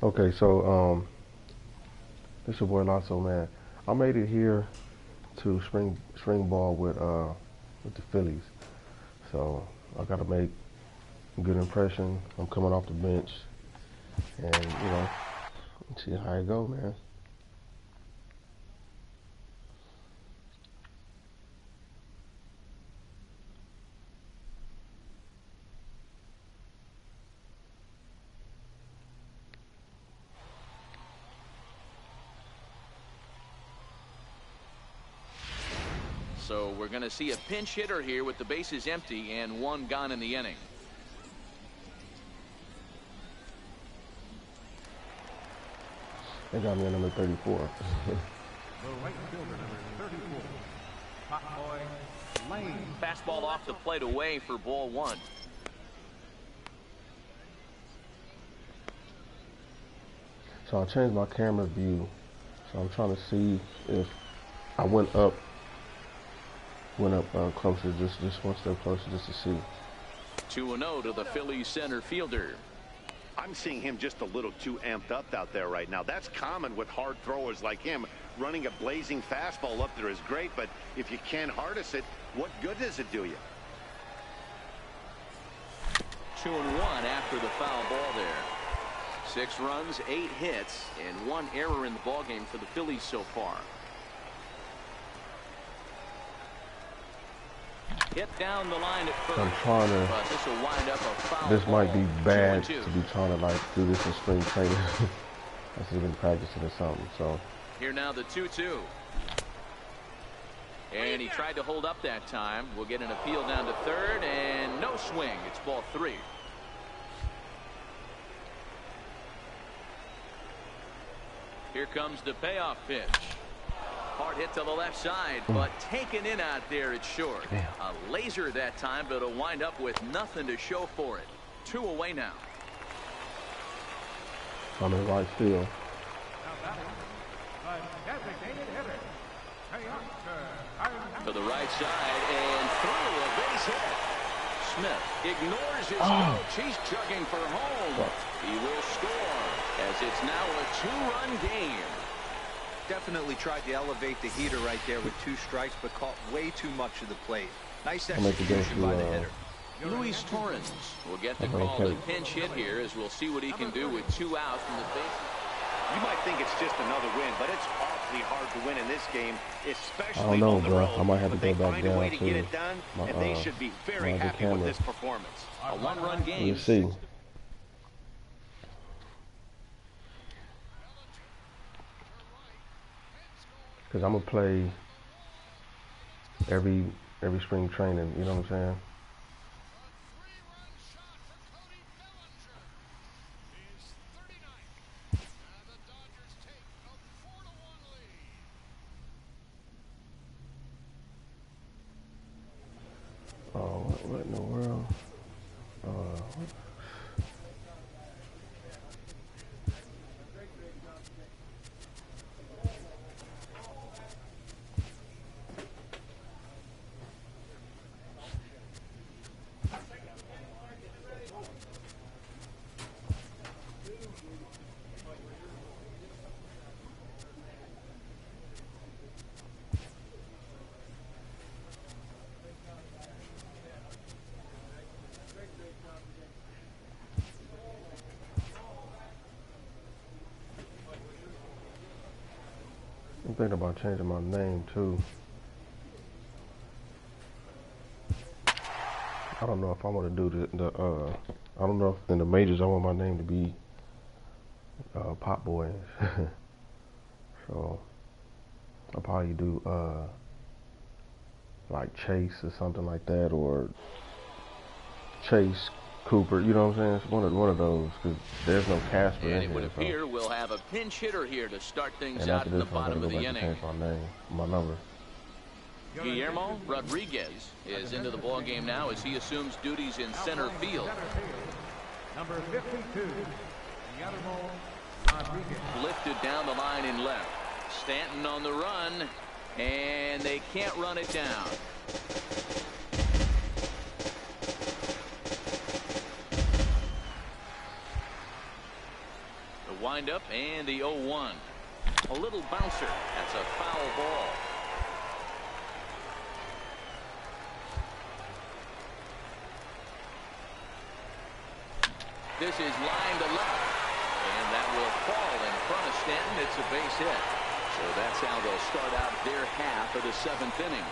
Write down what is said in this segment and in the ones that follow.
Okay, so this your boy Lonzo, man. I made it here to spring ball with the Phillies. So I gotta make a good impression. I'm coming off the bench, and see how it go, man. So we're going to see a pinch hitter here with the bases empty and one gone in the inning. They got me at number 34. The right fielder, number 34, Hot Boy Lane. Fastball off the plate away for ball one. So I changed my camera view. So I'm trying to see if I went up closer, just one step closer, just to see. 2-0 to the Phillies center fielder. I'm seeing him just a little too amped up out there right now. That's common with hard throwers like him. Running a blazing fastball up there is great, but if you can't harness it, what good does it do you? 2-1 after the foul ball there. 6 runs, 8 hits, and 1 error in the ballgame for the Phillies so far. Hit down the line at first. I'm trying to. But this will wind up a foul This ball. might be bad 2-2. to be trying to do this in spring training. I should have been practicing or something. So Here now the 2-2. And he tried to hold up that time. We'll get an appeal down to third, and no swing. It's ball 3. Here comes the payoff pitch. Hard hit to the left side, but taken in out there, it's short. Damn. A laser that time, but it'll wind up with nothing to show for it. 2 away now. I'm in right field. To the right side and through a base hit. Smith ignores his coach. He's chugging for home. He will score as it's now a 2-run game. Definitely tried to elevate the heater right there with 2 strikes, but caught way too much of the plate. Nice execution by the hitter. Luis Torrens will get the call to pinch hit here as we'll see what he can do with 2 outs from the base. You might think it's just another win, but it's awfully hard to win in this game, especially I don't know, on the bro. road. I might have to But they go back find a down way to to get it done, my, and they should be very happy with this performance. A 1-run game. Let's see. Because I'm gonna play every spring training. You know what I'm saying? Oh, what in the world? I'm thinking about changing my name too. I don't know if I want to do I don't know if in the majors I want my name to be Pop Boy. So I'll probably do like Chase or something like that, or Chase Cooper. You know what I'm saying? It's one of those, because there's no Casper And in it would here. appear we'll have a pinch hitter here to start things And out after in the this one, I'm bottom of gonna the go back and inning. change my name, my number. Guillermo Rodriguez is into the ball game now as he assumes duties in center field. Number 52, Guillermo Rodriguez. Lifted down the line in left. Stanton on the run, and they can't run it down. The windup and the 0-1. A little bouncer. That's a foul ball. This is line to left. And that will fall in front of Stanton. It's a base hit. So that's how they'll start out their half of the 7th inning.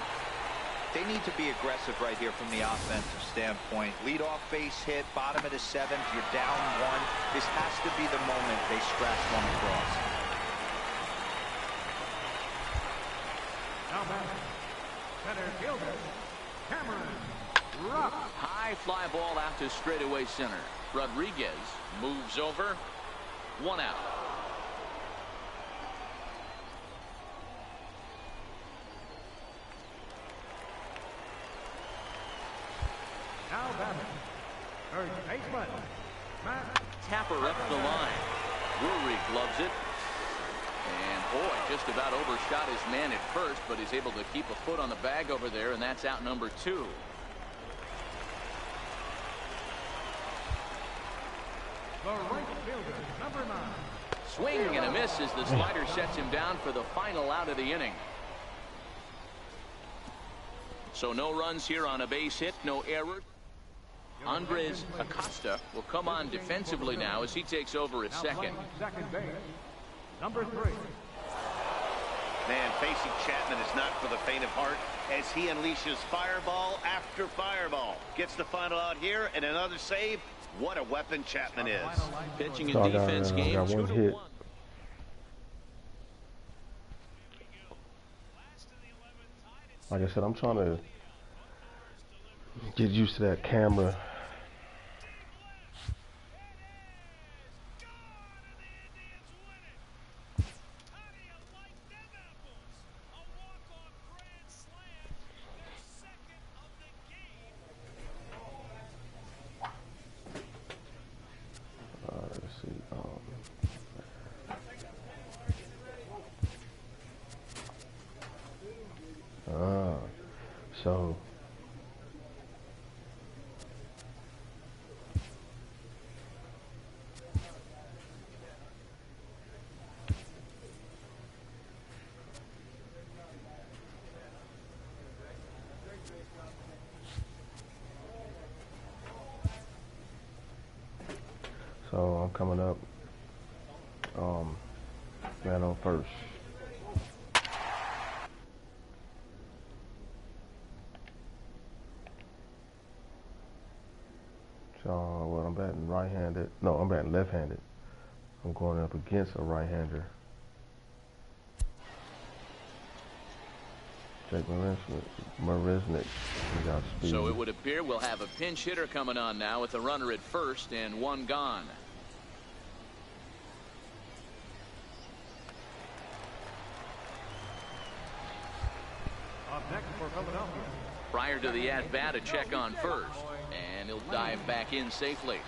They need to be aggressive right here from the offensive standpoint. Leadoff base hit, bottom of the 7th, you're down 1. This has to be the moment they scratch one across. Now back, center fielder, Cameron Rupp. High fly ball out to straightaway center. Rodriguez moves over. 1 out. Now batting, third baseman, Matt Tapper up the line. Drury gloves it. And boy, just about overshot his man at first, but he's able to keep a foot on the bag over there, and that's out number 2. The right fielder, number 9. Swing and a miss as the slider sets him down for the final out of the inning. So no runs here on a base hit, no error. Andres Acosta will come on defensively now as he takes over at second. Second base, number 3. Man, facing Chapman is not for the faint of heart as he unleashes fireball after fireball. Gets the final out here and another save. What a weapon Chapman is. Pitching and defense game, 2-1. Like I said, I'm trying to get used to that camera. Let's see. So I'm coming up, man on first. So, well, I'm batting right-handed. No, I'm batting left-handed. I'm going up against a right-hander. Jake Marisnick. So it would appear we'll have a pinch hitter coming on now with a runner at first and 1 gone. Up next for Philadelphia. Prior to the at-bat, a check on first, and he'll dive back in safely.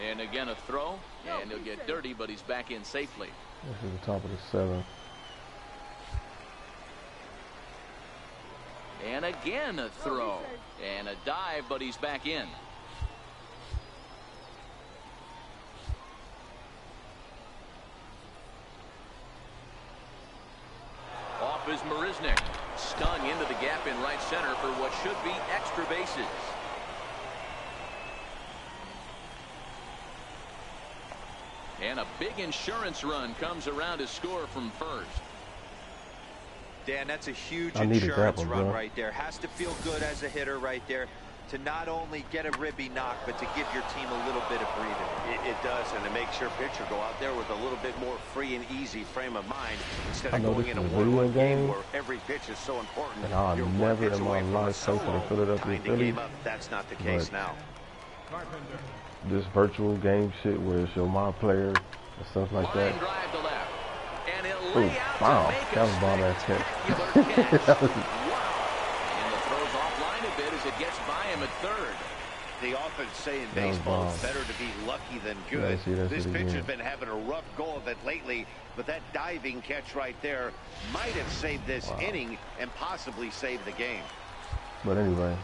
And again a throw, and he'll get dirty, but he's back in safely. This is the top of the 7th. And again a throw, and a dive, but he's back in. Off is Marisnick, stung into the gap in right center for what should be extra bases. And a big insurance run comes around to score from first. Dan, that's a huge insurance run right there. Has to feel good as a hitter right there to not only get a ribby knock, but to give your team a little bit of breathing. It does, and it makes your pitcher go out there with a little bit more free and easy frame of mind instead of going in a 1-1 game where every pitch is so important. And I'll never in my life play for the Philadelphia Phillies. That's not the case now. This virtual game shit where it's your my player and stuff like that. Drive to left. And Ooh, wow, that was bomb ass catch. Wow. And the throws offline a bit as it gets by him at third. They often say in baseball it's better to be lucky than good. This pitcher's been having a rough go of it lately, but that diving catch right there might have saved this inning and possibly saved the game. But anyway,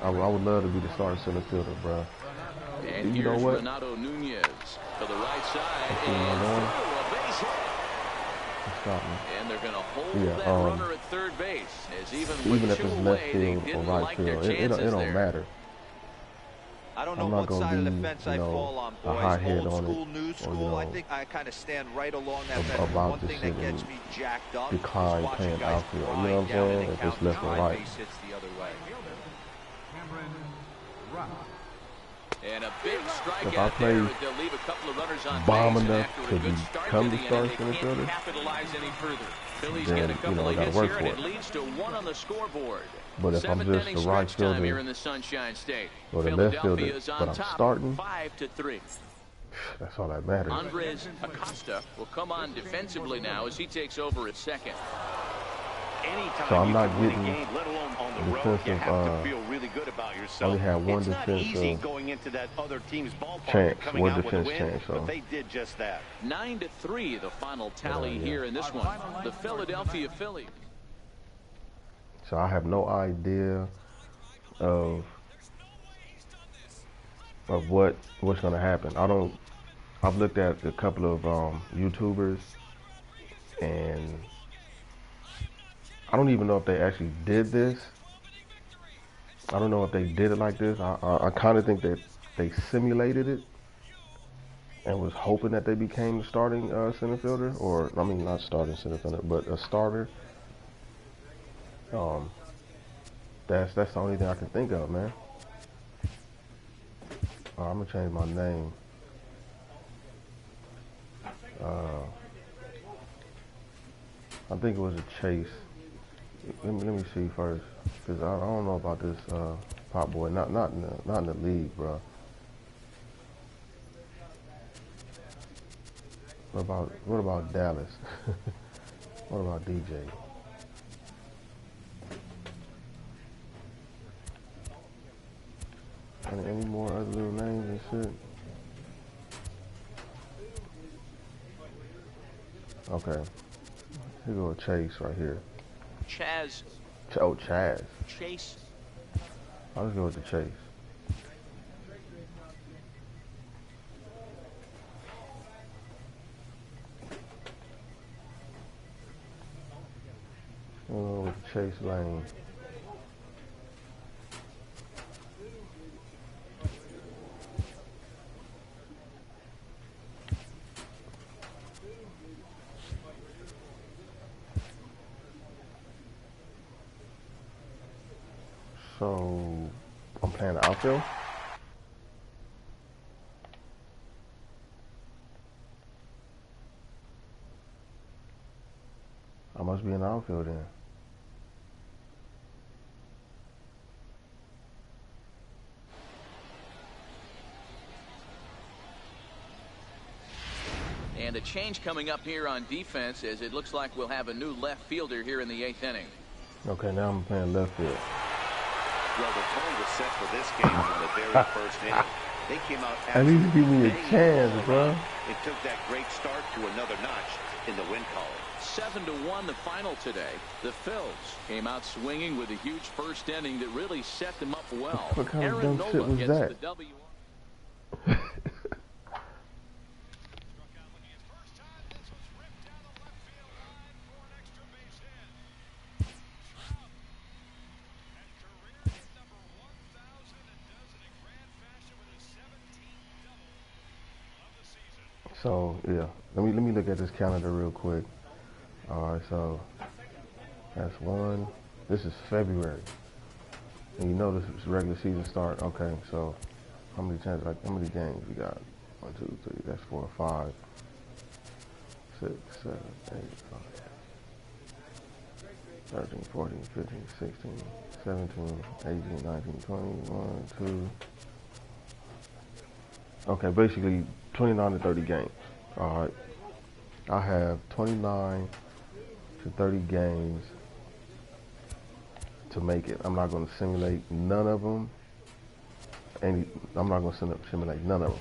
I would love to be the starting center fielder, bro. And you know here's what? Renato Nunez to the right side and through a base hit. Stop me. And they're going to hold that runner at third base. As even if it's left field or right field, it don't matter. I don't know what side of the fence I fall on, boys. Old school, new school. I think I kind of stand right along that fence. One thing that gets me jacked up is watching guys grind down in the count and try base hits the other way. And a big strikeout there. They'll leave a couple of runners on bomb base enough after a to good start become to the the starting inning. They center can't fielder, capitalize any further. Phillies then, get a couple of hits work here, for and it leads to 1 on the scoreboard. But if I'm just the right time here fielder in the Sunshine State. or the left fielder, Philadelphia's on but I'm top, starting, 5-3. that's all that matters. Andres Acosta will come on defensively now as he takes over at second. Anytime So I'm not you getting win a game, let alone on the road, you have to feel really good about yourself. only had one it's not easy defensive going into that other team's ballpark chance, coming one out with a defense win, chance, so. but they did just that. 9-3 the final tally here in this one. The Philadelphia Phillies. So I have no idea of what's gonna happen. I've looked at a couple of YouTubers, and I don't even know if they actually did this. I don't know if they did it like this. I kind of think that they simulated it and was hoping that they became the starting center fielder, or I mean not starting center fielder, but a starter. That's the only thing I can think of, man. I'm gonna change my name. I think it was a Chase. Let me see first, because I don't know about this Pop Boy. Not in the league, bro. What about Dallas? What about DJ? Any more other little names and shit? Okay. Here go a Chase right here. Chaz. Oh, Chaz. Chase. I'll just go with the Chase. With Chase Lane. So, I'm playing the outfield. I must be in the outfield then. And a change coming up here on defense, as it looks like we'll have a new left fielder here in the 8th inning. Okay, now I'm playing left field. Well, the tone was set for this game from the very first inning. They came out at least give me a chance, bro. It took that great start to another notch in the win column. 7-1 the final today. The Phils came out swinging with a huge first inning that really set them up well. What kind of Aaron dumb shit Nola was gets that? the W. So yeah, let me look at this calendar real quick. All right, so that's one. This is February, and you know this is regular season start. Okay, so how many games we got? 1, 2, 3. That's 4, 5, 6, 7, 8, 13, 14, 15, 16, 17, 18, 19, 20, 1, 2. Okay, basically 29 to 30 games. All right. I have 29 to 30 games to make it. I'm not going to simulate none of them. I'm not going to simulate none of them.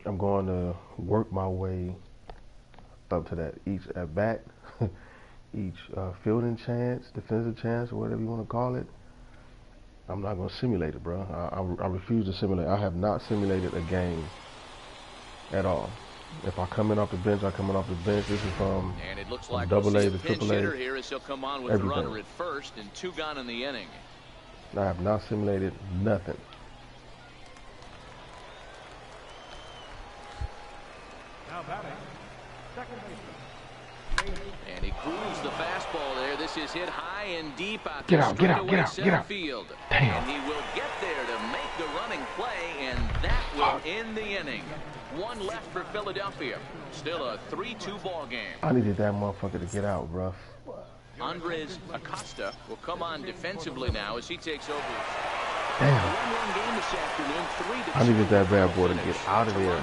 I'm going to work my way up to that each at bat, each fielding chance, defensive chance, or whatever you want to call it. I'm not going to simulate it, bro. I refuse to simulate. I have not simulated a game at all. If I come in off the bench, I come in off the bench. This is from and it looks like double we'll A to triple A. Here as he'll come on with everything. The runner at first and 2 gone in the inning. I have not simulated nothing. Now batting, second baseman. And he grooves the fastball there. This is hit high and deep out Get to out, get out, get out, center get out. field. Damn. And he will get there to make the running play, and that will end the inning. 1 left for Philadelphia. Still a 3-2 ball game. I needed that motherfucker to get out, bro. Andres Acosta will come on defensively now as he takes over. Damn. Game this afternoon, 3-2. I needed that bad boy to get out of there.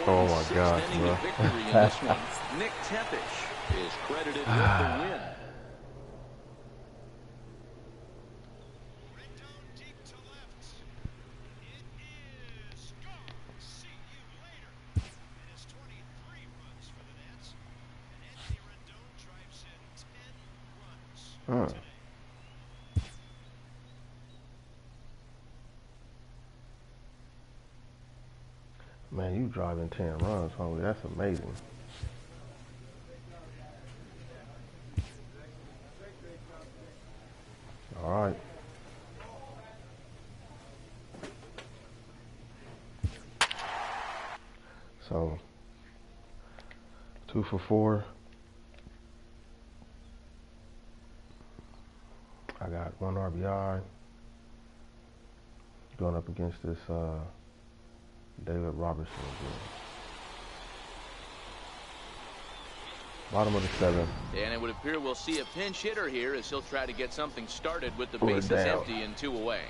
Oh my God, bro. Victory in this one. Nick Tepish is credited with the win. Man, you driving 10 runs, homie. That's amazing. All right. So, 2 for 4. I got 1 RBI. Going up against this David Robertson again. Bottom of the 7th. And it would appear we'll see a pinch hitter here as he'll try to get something started with the bases empty and 2 away.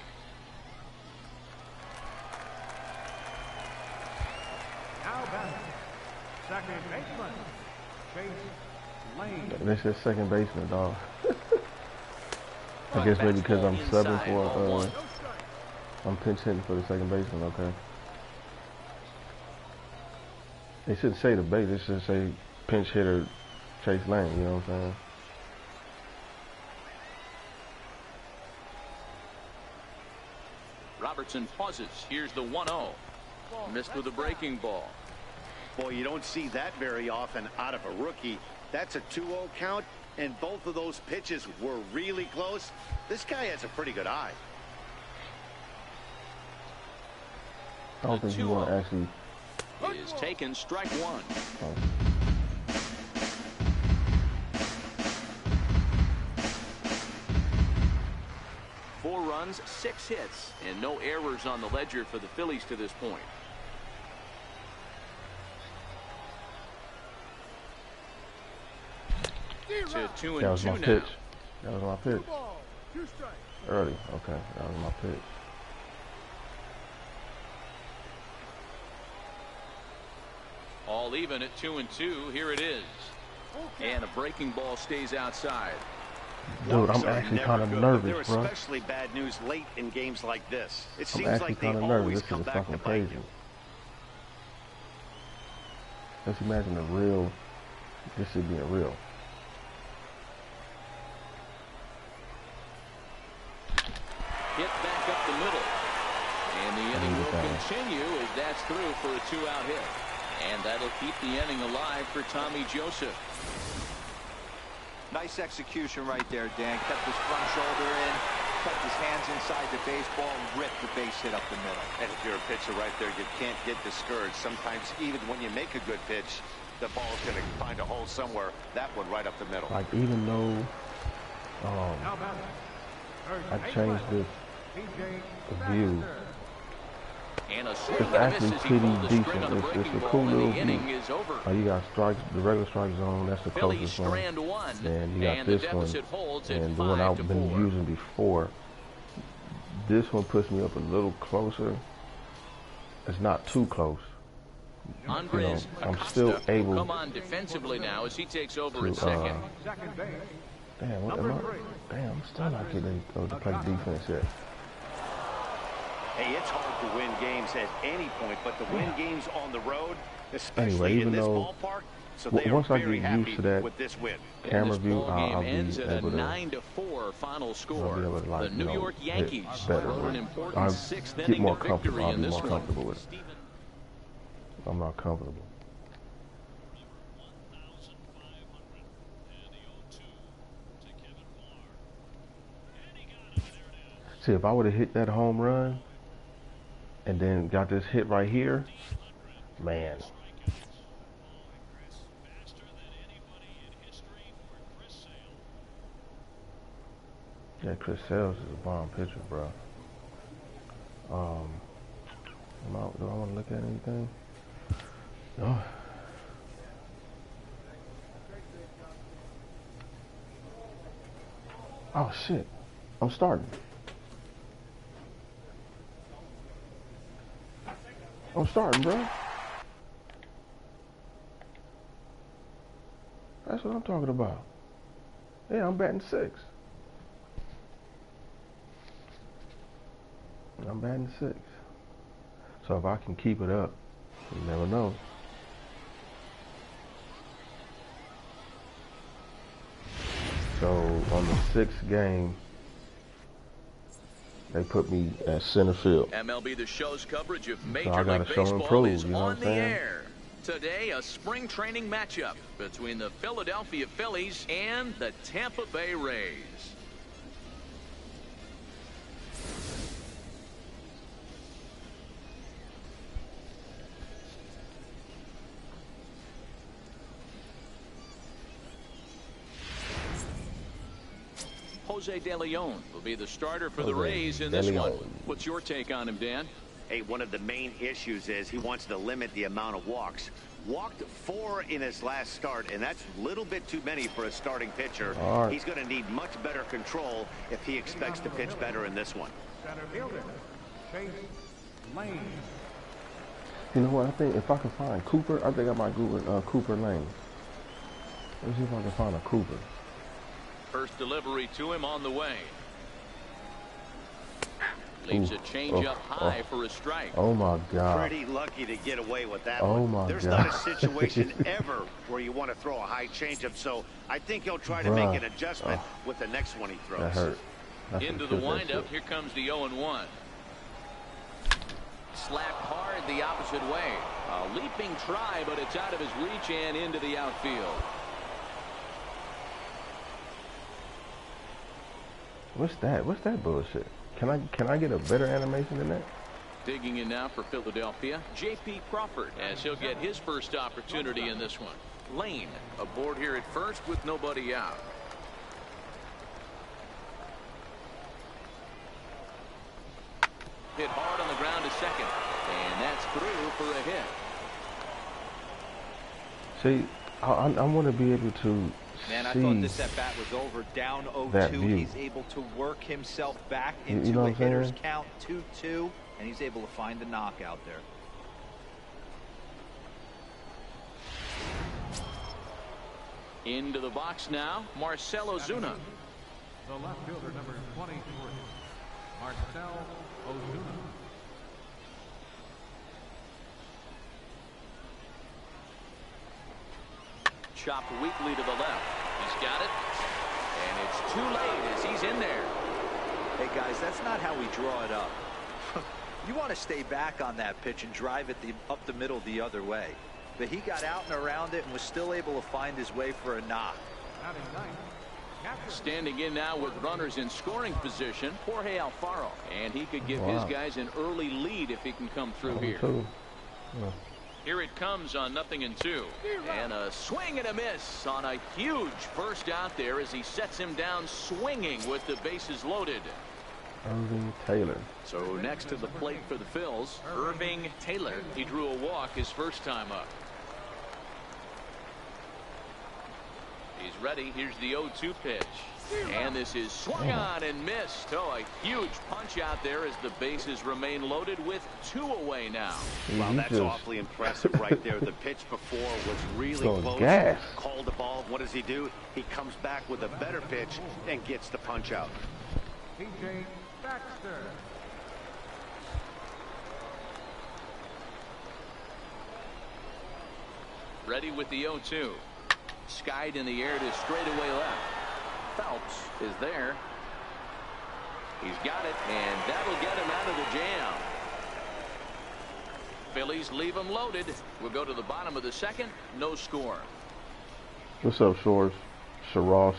Now batting, second baseman, Chase Lane. This is second baseman, dog. I guess maybe because I'm 7 for I'm pinch hitting for the second baseman. Okay. They shouldn't say the base. They should say pinch hitter Chase Lane. You know what I'm saying? Robertson pauses. Here's the 1-0. Missed with a breaking ball. Boy, you don't see that very often out of a rookie. That's a 2-0 count, and both of those pitches were really close. This guy has a pretty good eye. I don't think you want to actually. Is taken, strike 1. Oh. Four runs, 6 hits, and no errors on the ledger for the Phillies to this point. To 2-2 That was my now. pitch. That was my pitch. Early. Okay, that was my pitch. All even at 2-2. Here it is. And a breaking ball stays outside. Dude, I'm actually kind of nervous, bro. Especially bad news late in games like this. It I'm seems actually like they kind of nervous. always This come is back fucking to bite crazy. you. Let's imagine a real. This should be a real. Hit back up the middle. And the inning will continue as that's through for a 2-out hit. And that'll keep the inning alive for Tommy Joseph. Nice execution right there, Dan. Kept his front shoulder in, kept his hands inside the baseball, and ripped the base hit up the middle. And if you're a pitcher right there, you can't get discouraged. Sometimes even when you make a good pitch, the ball's going to find a hole somewhere. That one right up the middle. Like, even though Now batting, I changed this view, And a swing it's and a actually miss as he pretty pulled the string decent. on a It's breaking a ball, cool and little the view. inning is over. You got strikes, the regular strike zone, that's the Phillies closest one. strand 1, And you got and the this deficit one, holds at and the one I've 5-4. been using before. This one puts me up a little closer. It's not too close. Andres I'm Acosta still able will come on defensively now as he takes over to, at second. second base, damn, what am I? Damn, I'm still not getting to play defense yet. Hey, it's hard to win games at any point, but to win games on the road, especially anyway, even in this though ballpark, so they once are I very get happy used to that with this win. camera view, I'll be ends at a able to 9-4 final score. be able to, like, The New York Yankees better. wrote an important I'll sixth get inning more victory comfortable. I'll in be this more one. comfortable with it. I'm not comfortable. See, if I would have hit that home run and then got this hit right here, man. Yeah, Chris Sales is a bomb pitcher, bro. Do I want to look at anything? No. Oh shit! I'm starting. I'm starting, bro. That's what I'm talking about. Yeah, I'm batting 6. I'm batting 6. So if I can keep it up, you never know. So on the 6th game, they put me at center field. MLB The Show's coverage of Major So I gotta League show and Baseball prove, is you know what on I'm the saying? air. Today, a spring training matchup between the Philadelphia Phillies and the Tampa Bay Rays. Jose De Leon will be the starter for the Rays in this one. What's your take on him, Dan? Hey, one of the main issues is he wants to limit the amount of walks. Walked 4 in his last start, and that's a little bit too many for a starting pitcher. Right. He's going to need much better control if he expects to pitch better in this one. Center fielder, Lane. You know what? I think if I can find Cooper, I think I might go with Cooper Lane. Let's see if I can find a Cooper. First delivery to him on the way. Leaves a changeup high for a strike. Oh my God. Pretty lucky to get away with that Oh one. my There's God. not a situation ever where you want to throw a high changeup, so I think he'll try to make an adjustment with the next one he throws. That hurt. Into the windup, here comes the 0-1. Slapped hard the opposite way. A leaping try, but it's out of his reach and into the outfield. What's that? What's that bullshit? Can I get a better animation than that? Digging in now for Philadelphia, J.P. Crawford, as he'll get his first opportunity in this one. Lane aboard here at first with nobody out. Hit hard on the ground to second, and that's through for a hit. See, I want to be able to Man, I thought this at bat was over. Down 0-2. He's able to work himself back into a hitter's count 2-2, and he's able to find the knockout there. Into the box now, Marcell Ozuna. The left fielder, number 23, Marcell Ozuna. Chopped weakly to the left. He's got it. And it's too late as he's in there. Hey, guys, that's not how we draw it up. You want to stay back on that pitch and drive it up the middle the other way. But he got out and around it and was still able to find his way for a knock. Standing in now with runners in scoring position, Jorge Alfaro. And he could give his guys an early lead if he can come through here. Here it comes on 0-2. And a swing and a miss on a huge first out there as he sets him down swinging with the bases loaded. Irving Taylor. So next to the plate for the Phils, Irving Taylor. He drew a walk his first time up. He's ready. Here's the 0-2 pitch. And this is swung on and missed. Oh, a huge punch out there as the bases remain loaded with 2 away now. Wow, that's awfully impressive right there. The pitch before was really close. Called the ball. What does he do? He comes back with a better pitch and gets the punch out. P.J. Baxter. Ready with the 0-2. Skied in the air to straightaway left. Phelps is there. He's got it, and that'll get him out of the jam. Phillies leave him loaded. We'll go to the bottom of the second. No score. What's up, Shores? Shaross.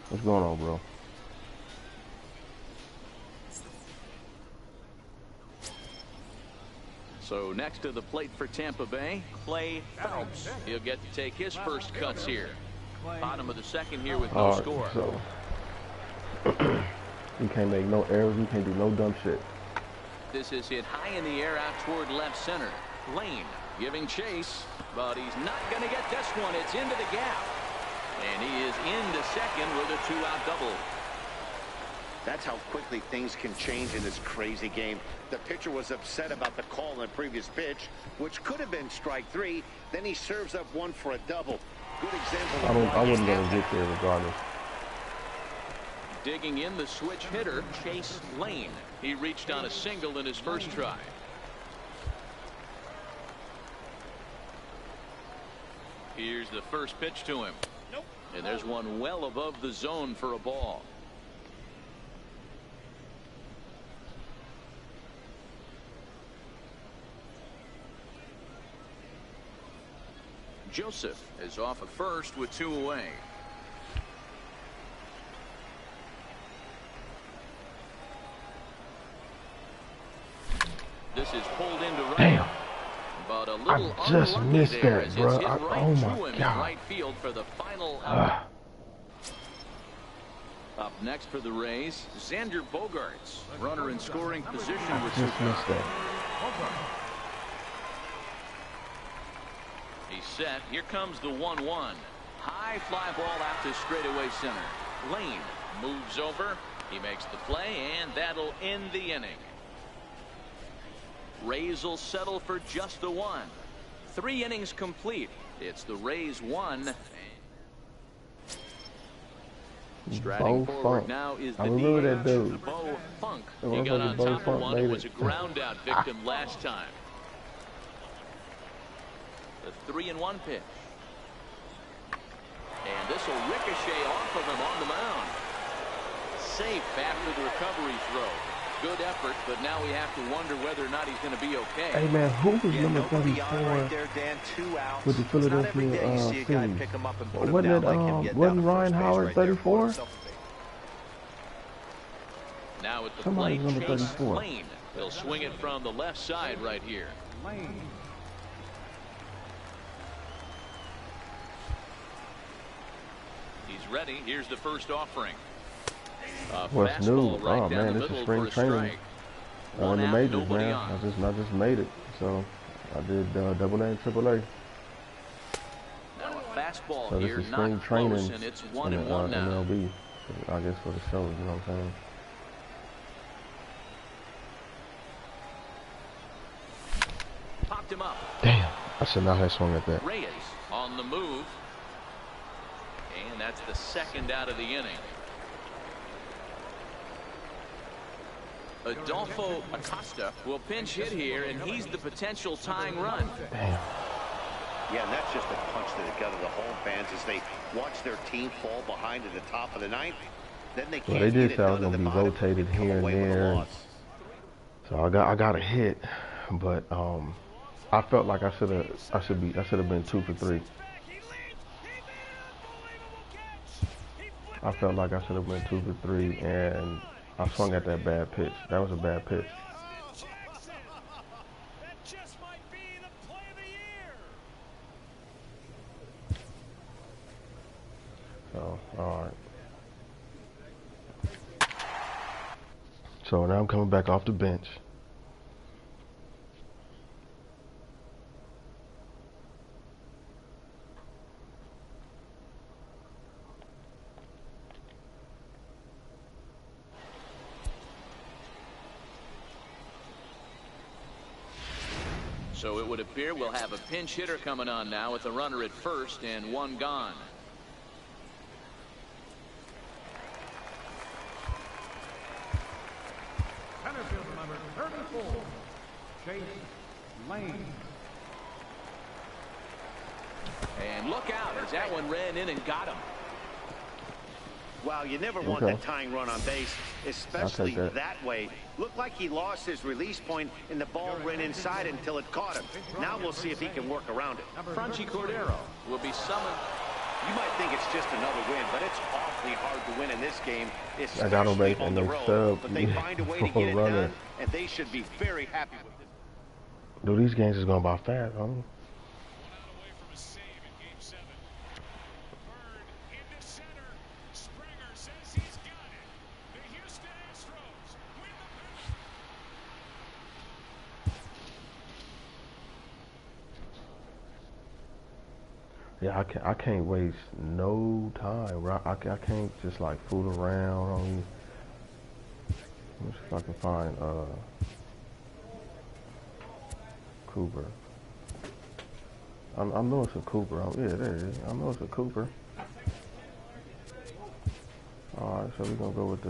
What's going on, bro? So next to the plate for Tampa Bay, Clay Phelps. He'll get to take his first cuts here. Bottom of the second here with no score. So you can't make no errors. You can't do no dumb shit. This is hit high in the air out toward left center. Lane giving chase, but he's not going to get this one. It's into the gap. And he is into second with a 2-out double. That's how quickly things can change in this crazy game. The pitcher was upset about the call on the previous pitch, which could have been strike 3. Then he serves up one for a double. Good example. I wouldn't let him get there regardless. Digging in the switch hitter, Chase Lane. He reached on a single in his first try. Here's the first pitch to him. And there's one well above the zone for a ball. Joseph is off at first with 2 away. This is pulled into right. Damn. But a little I just missed that, bro. Oh my God. Right field for the final out. Up next for the Rays, Xander Bogaerts, runner in scoring position with just missed that. He's set. Here comes the 1-1. High fly ball out to straightaway center. Lane moves over. He makes the play, and that'll end the inning. Rays will settle for just the 1. 3 innings complete. It's the Rays 1. Striding forward now is the DH, Bo Funk. He got on top of one. It was a ground out victim last time. The 3-1 pitch. And this will ricochet off of him on the mound. Safe after the recovery throw. Good effort, but now we have to wonder whether or not he's going to be okay. Hey man, who was number 34 right there, Dan, 2 outs. With the Philadelphia Phillies? Wasn't Ryan Howard 34? Now at the plate, Chase Lane. He'll swing it from the left side right here. He's ready. Here's the first offering. What's new? Right oh man, this is spring training in the majors, man. I just made it. So I did double A and triple A. Now a fastball so this here, is spring training and it's in 1-1 now. MLB, I guess for the show. You know what I'm saying? Popped him up. Damn, I should not have swung at that. Reyes on the move, and that's the second out of the inning. Adolfo Acosta will pinch hit here, and he's the potential tying run. Damn. Yeah, and that's just a punch to the gut of the home fans as they watch their team fall behind at the top of the 9th. Then they can't. Well, they did say I was gonna be rotated here and there. So I got a hit, but I felt like I should have been 2 for 3. I felt like I should have been 2 for 3, and I swung at that bad pitch. That was a bad pitch. So, all right. So now I'm coming back off the bench. So it would appear we'll have a pinch hitter coming on now with a runner at first and 1 gone. Center fielder number 34, Chase Lane. And look out as that one ran in and got him. Well, you never want that tying run on base, especially that way. Looked like he lost his release point and the ball ran inside until it caught him. Now we'll see if he can work around it. Franchi Cordero will be summoned. You might think it's just another win, but it's awfully hard to win in this game, I got especially him on the road. But they find a way to get it done, and they should be very happy with this. Dude, these games is going by fast, homie. Yeah, I can't waste no time. I can't just like fool around on you. Let me see if I can find Cooper. I know it's a Cooper. Yeah, there it is. I know it's a Cooper. All right, so we're gonna go with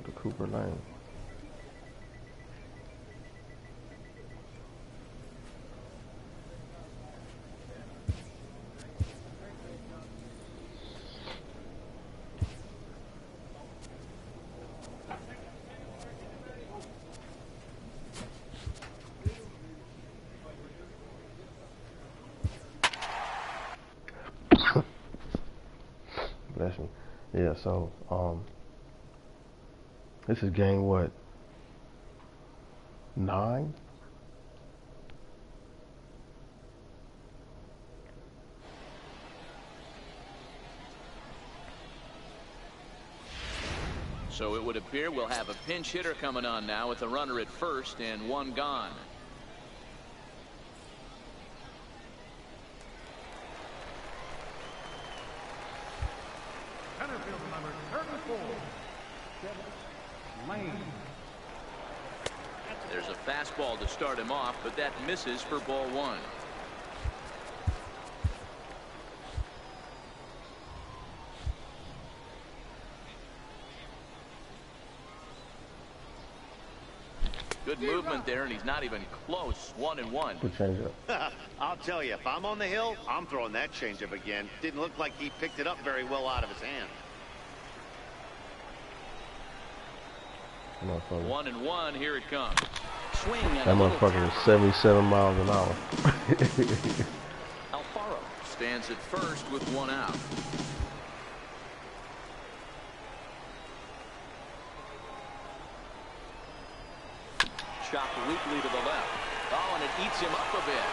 the Cooper lane. Bless me. Yeah, so this is game what? 9? So it would appear we'll have a pinch hitter coming on now with a runner at first and one gone. Center fielder number 34, Lane. There's a fastball to start him off, but that misses for ball one. Good movement there, and he's not even close. 1-1. Good change up. I'll tell you, if I'm on the hill, I'm throwing that changeup again. Didn't look like he picked it up very well out of his hand. 1-1. Here it comes. Swing and that motherfucker is 77 miles an hour. Alfaro stands at first with one out. Chopped weakly to the left. Oh, and it eats him up a bit.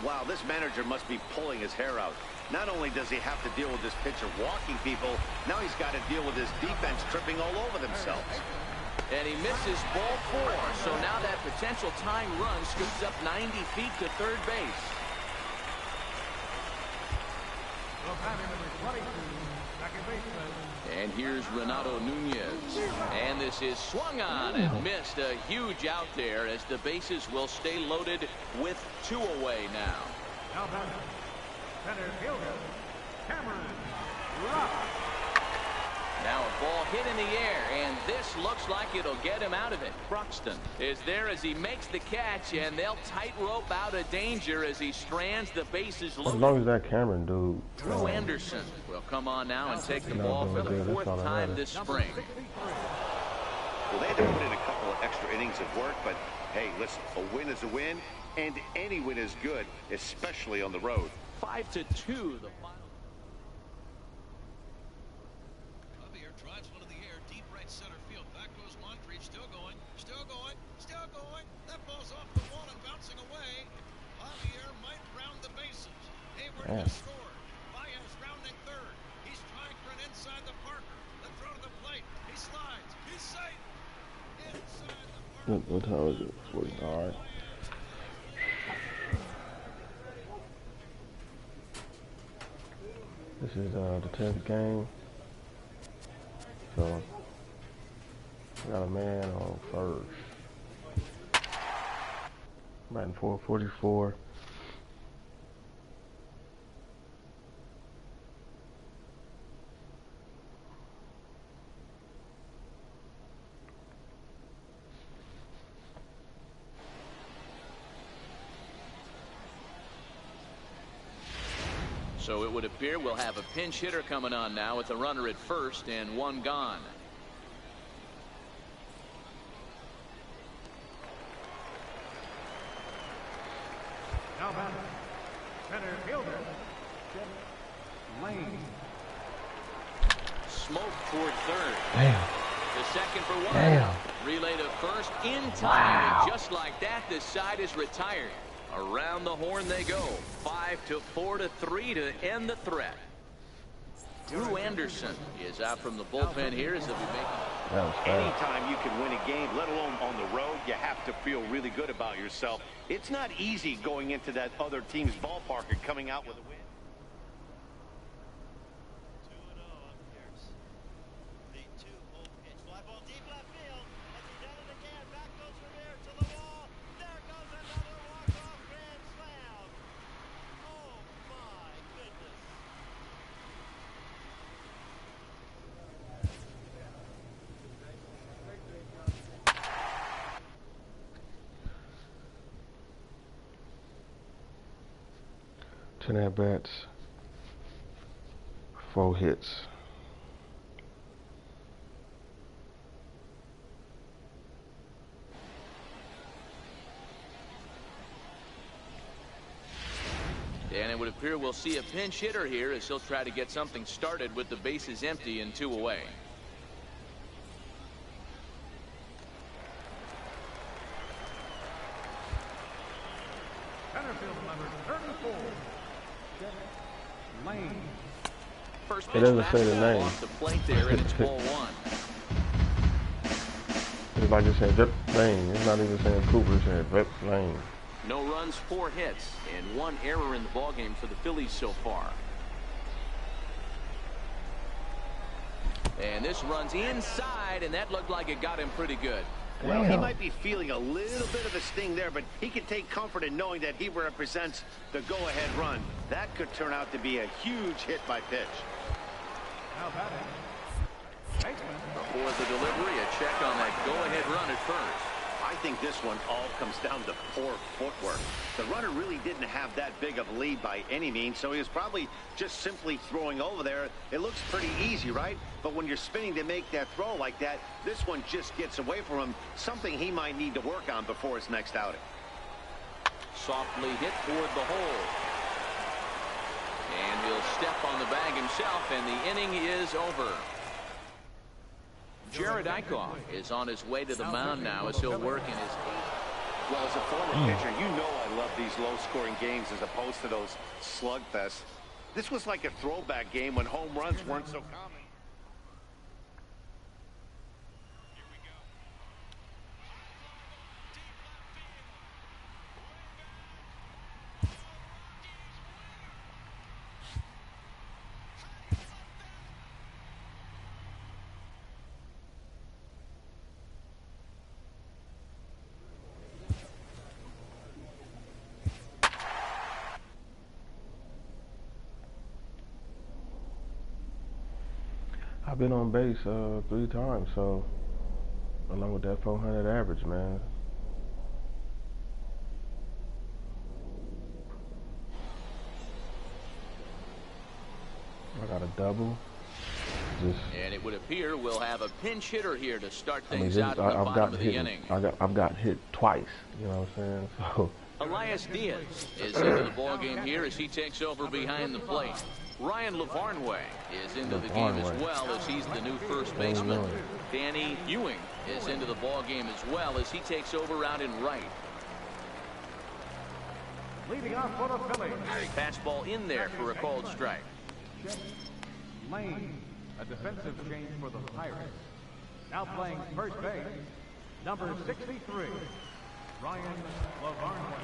Wow, this manager must be pulling his hair out. Not only does he have to deal with this pitcher walking people, now he's got to deal with his defense tripping all over themselves. And he misses ball 4, so now that potential tying run scoots up 90 feet to third base. And here's Renato Nunez. And this is swung on and missed. A huge out there as the bases will stay loaded with 2 away now. Center fielder, Cameron. Now a ball hit in the air, and this looks like it'll get him out of it. Bruxton is there as he makes the catch, and they'll tightrope out of danger as he strands the bases low. As long as that Cameron dude. Drew Anderson will come on now and take the ball for the 4th time this spring. Well, they had to put in a couple of extra innings of work, but hey, listen, a win is a win, and any win is good, especially on the road. 5-2, the final. Drives one in the air, deep right center field. Back goes Moncrief, still going, still going, still going. That ball's off the wall and bouncing away. Javier might round the bases. Hayward has scored. Baez rounding third. He's trying for an inside the Parker. The throw to the plate. He slides. He's safe. Inside the Parker. What time is it? 40. All right. This is the 10th game. So, I got a man on first. Batting 444. So it would appear we'll have a pinch hitter coming on now with a runner at first and one gone. Now batting, center fielder, Lane. Smoke toward third. Damn. The second for one. Damn. Relay to first in time. Wow. And just like that, the side is retired. Around the horn they go. 5-4-3 to end the threat. Drew Anderson is out from the bullpen here as they'll be making. Anytime you can win a game, let alone on the road, you have to feel really good about yourself. It's not easy going into that other team's ballpark and coming out with a win. Ten at bats, 4 hits. And it would appear we'll see a pinch hitter here as he'll try to get something started with the bases empty and 2 away. Center field number 34, Lane. First It pitch doesn't say the fastball name. off the plate there, and it's ball 1. It's like it said Drip Lane. It's not even saying Cooper. It said Drip Lane. No runs, 4 hits, and 1 error in the ballgame for the Phillies so far. And this runs inside, and that looked like it got him pretty good. Well, he might be feeling a little bit of a sting there, but he can take comfort in knowing that he represents the go-ahead run. That could turn out to be a huge hit by pitch. Now batting, baseman. Before the delivery, a check on that go-ahead run at first. I think this one all comes down to poor footwork. The runner really didn't have that big of a lead by any means, so he was probably just simply throwing over there. It looks pretty easy, right? But when you're spinning to make that throw like that, this one just gets away from him, something he might need to work on before his next outing. Softly hit toward the hole. And he'll step on the bag himself, and the inning is over. Jared Eichhoff is on his way to the mound now as he'll work in his 8th. Well, as a former pitcher, you know I love these low-scoring games as opposed to those slugfests. This was like a throwback game when home runs weren't so common. I've been on base 3 times, so along with that 400 average, man. I got a double. And it would appear we'll have a pinch hitter here to start things out in the I've bottom of the inning. I've got hit twice. You know what I'm saying? So. Elias Diaz is into the ball game here as he takes over behind the plate. Ryan Lavarnway is into the game as well as he's the new first baseman. Danny Ewing is into the ball game as well as he takes over out in right. Leading off for the Phillies, Fastball in there for a called strike. Lane. A defensive change for the Pirates. Now playing first base, number 63, Ryan Lavarnway.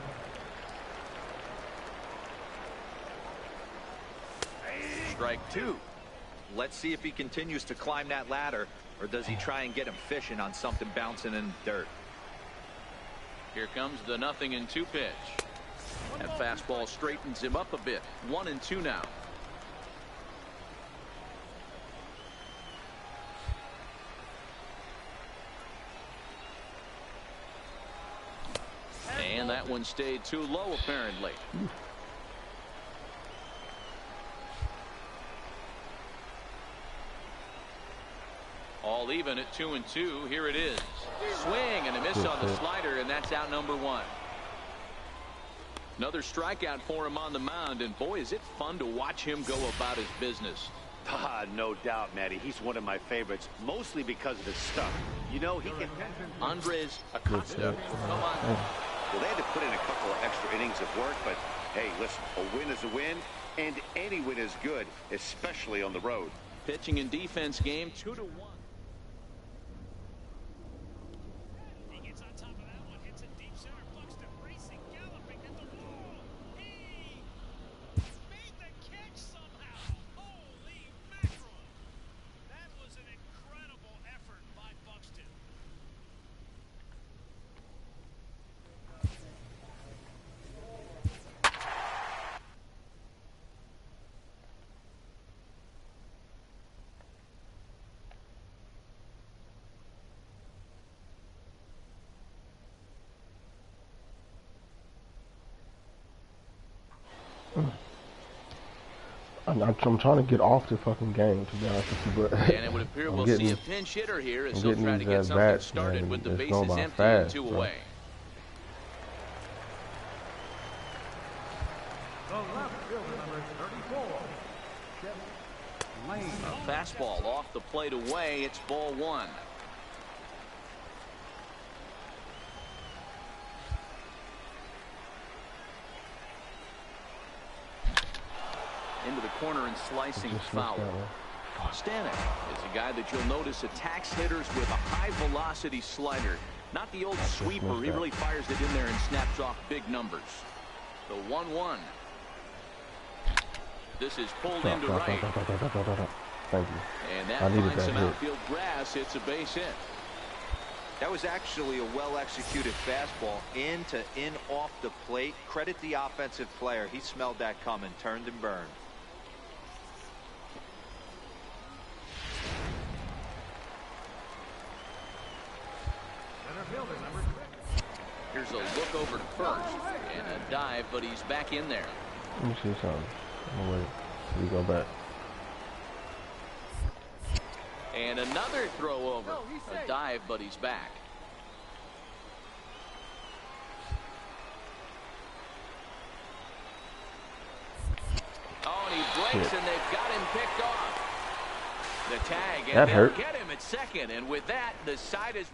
Strike 2. Let's see if he continues to climb that ladder, or does he try and get him fishing on something bouncing in the dirt. Here comes the 0-2 pitch. That fastball straightens him up a bit. 1-2 now. And that one stayed too low, apparently. ball even at 2-2. Here it is. Swing and a miss on the slider, and that's out number 1. Another strikeout for him on the mound, and boy, is it fun to watch him go about his business. No doubt, Matty. He's one of my favorites, mostly because of his stuff. You know, he can... Andres Acosta. Come on. Well, they had to put in a couple of extra innings of work, but hey, listen, a win is a win, and any win is good, especially on the road. Pitching and defense game, 2-1. He gets on top of that one, hits it deep center. Buxton racing, galloping at the wall. He made the catch somehow. Holy mackerel. That was an incredible effort by Buxton. I'm trying to get off the fucking game, to be honest with you, but and it would appear we'll see a pinch hitter here as he'll try to get something started with the bases empty and 2 away. The left fielder, number 34, Lane. A fastball off the plate away. It's ball 1. Into the corner and slicing foul. Stanek is a guy that you'll notice attacks hitters with a high velocity slider. Not the old sweeper. He really fires it in there and snaps off big numbers. The 1-1. This is pulled into right. Thank you. And that finds some outfield grass. It's a base hit. That was actually a well-executed fastball in off the plate. Credit the offensive player. He smelled that coming, turned and burned. Center fielder, number 6. Here's a look over to first and a dive, but he's back in there. Let me see something. I'm gonna wait till we go back. And another throw over. A dive, but he's back. Oh, and he breaks, and they've got him picked off. The tag, and they'll get him at second. And with that, the side is...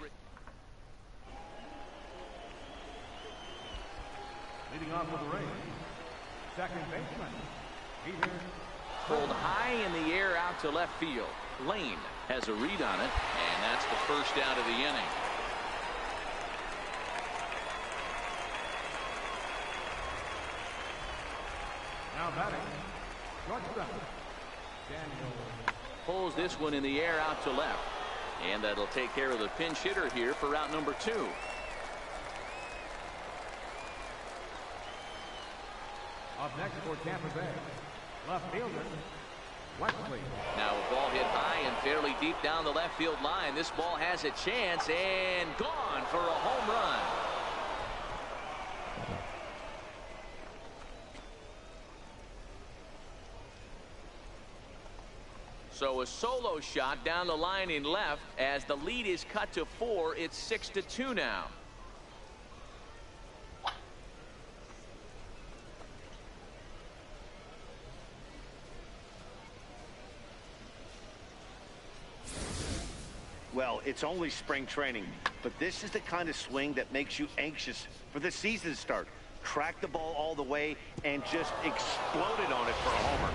Leading off for the Rays, second baseman, Peter. Pulled high in the air out to left field. Lane has a read on it, and that's the first out of the inning. Now batting, shortstop, Daniel. Pulls this one in the air out to left, and that'll take care of the pinch hitter here for route number 2. Up next for Tampa Bay, left fielder, Wesley. Now a ball hit high and fairly deep down the left field line. This ball has a chance and gone for a home run. So a solo shot down the line in left as the lead is cut to 4. It's 6-2 now. Well, it's only spring training, but this is the kind of swing that makes you anxious for the season start. Track the ball all the way and just exploded on it for a homer.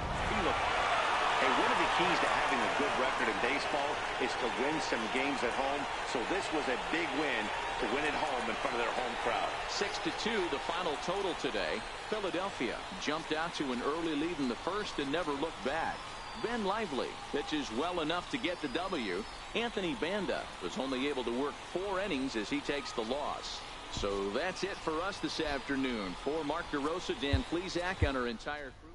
Hey, one of the keys to having a good record in baseball is to win some games at home. So this was a big win to win at home in front of their home crowd. 6-2, the final total today. Philadelphia jumped out to an early lead in the first and never looked back. Ben Lively pitches well enough to get the W. Anthony Banda was only able to work 4 innings as he takes the loss. So that's it for us this afternoon. For Mark DeRosa, Dan Plesac, and our entire crew.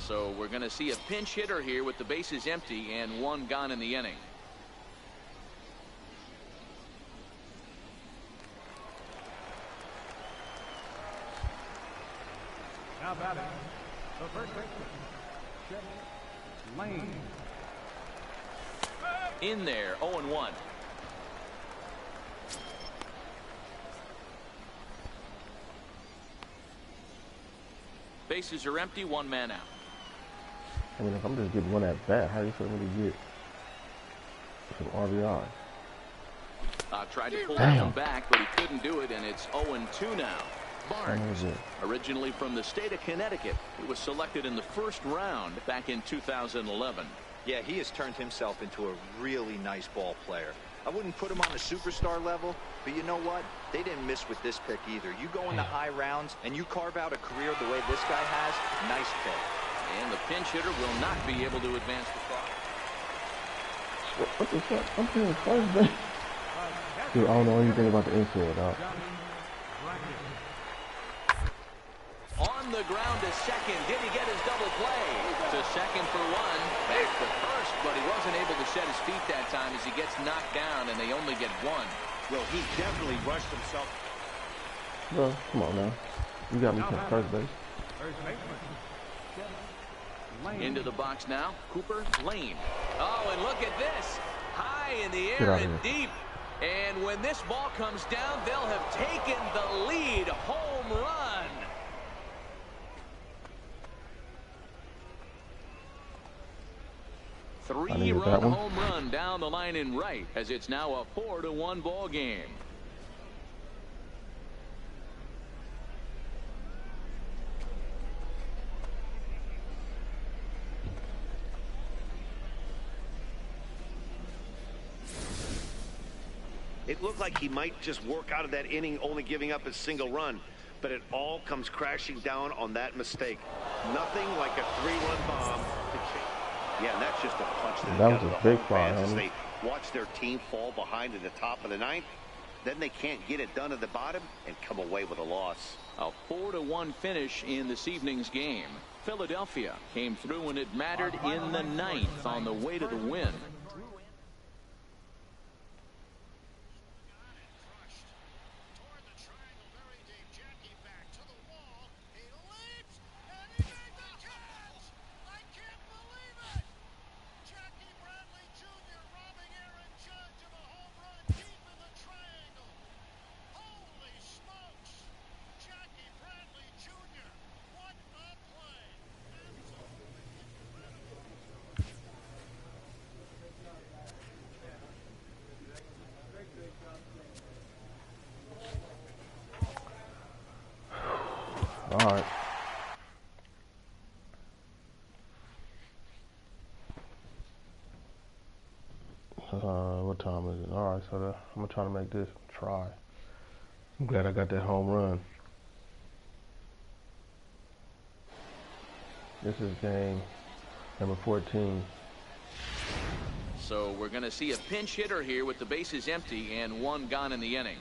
So we're going to see a pinch hitter here with the bases empty and one gone in the inning. Now batting, the first baseman, Lane. In there, 0-1. Bases are empty, one man out. I mean, if I'm just getting one at bat, how do you expect me to get some RBI? Tried to pull that one back, but he couldn't do it, and it's 0-2 now. Barnes, originally from the state of Connecticut, he was selected in the first round back in 2011. Yeah, he has turned himself into a really nice ball player. I wouldn't put him on a superstar level, but you know what? They didn't miss with this pick either. You go into high rounds and you carve out a career the way this guy has, nice pick. And the pinch hitter will not be able to advance the clock. What the fuck? I'm playing first base. Dude, I don't know anything about the infield, dog. On the ground to second. Did he get his double play? To second for one. Back to first, but he wasn't able to set his feet that time as he gets knocked down, and they only get one. Well, he definitely rushed himself. Bro, come on now. You got me playing first base. Into the box now. Cooper Lane. Oh, and look at this. High in the air and deep. And when this ball comes down, they'll have taken the lead. Home run. Three-run home run down the line in right, as it's now a 4-1 ball game. It looked like he might just work out of that inning, only giving up a single run, but it all comes crashing down on that mistake. Nothing like a 3-run bomb to change. Yeah, and that's just a punch to the gut of the big fly. As they watch their team fall behind at the top of the ninth, then they can't get it done at the bottom and come away with a loss. A 4-1 finish in this evening's game. Philadelphia came through when it mattered in the ninth on the way to the win. All right. What time is it? All right, so I'm gonna try to make this try. I'm glad I got that home run. This is game number 14. So we're going to see a pinch hitter here with the bases empty and one gone in the inning.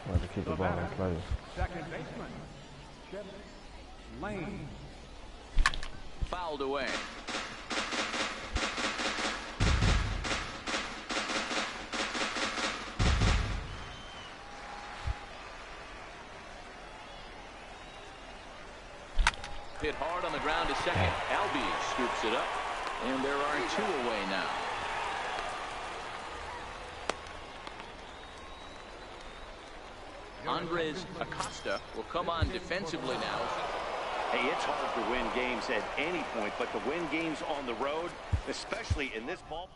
I have to keep the ball in play. Second baseman, Lane. Fouled away. Hit hard on the ground to second. Albies scoops it up, and there are two away now. Andres Acosta will come on defensively now. Hey, it's hard to win games at any point, but to win games on the road, especially in this ballpark.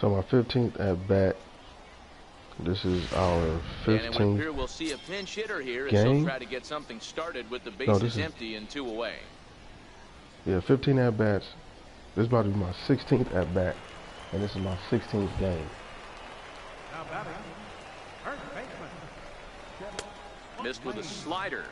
So my 15th at bat. This is our 15th here we'll see a pinch hitter here game. As he'll try to get something started with the bases empty and 2 away. Yeah, 15 at bats. This is about to be my 16th at bat, and this is my 16th game. Now batting, first baseman. Missed with a slider.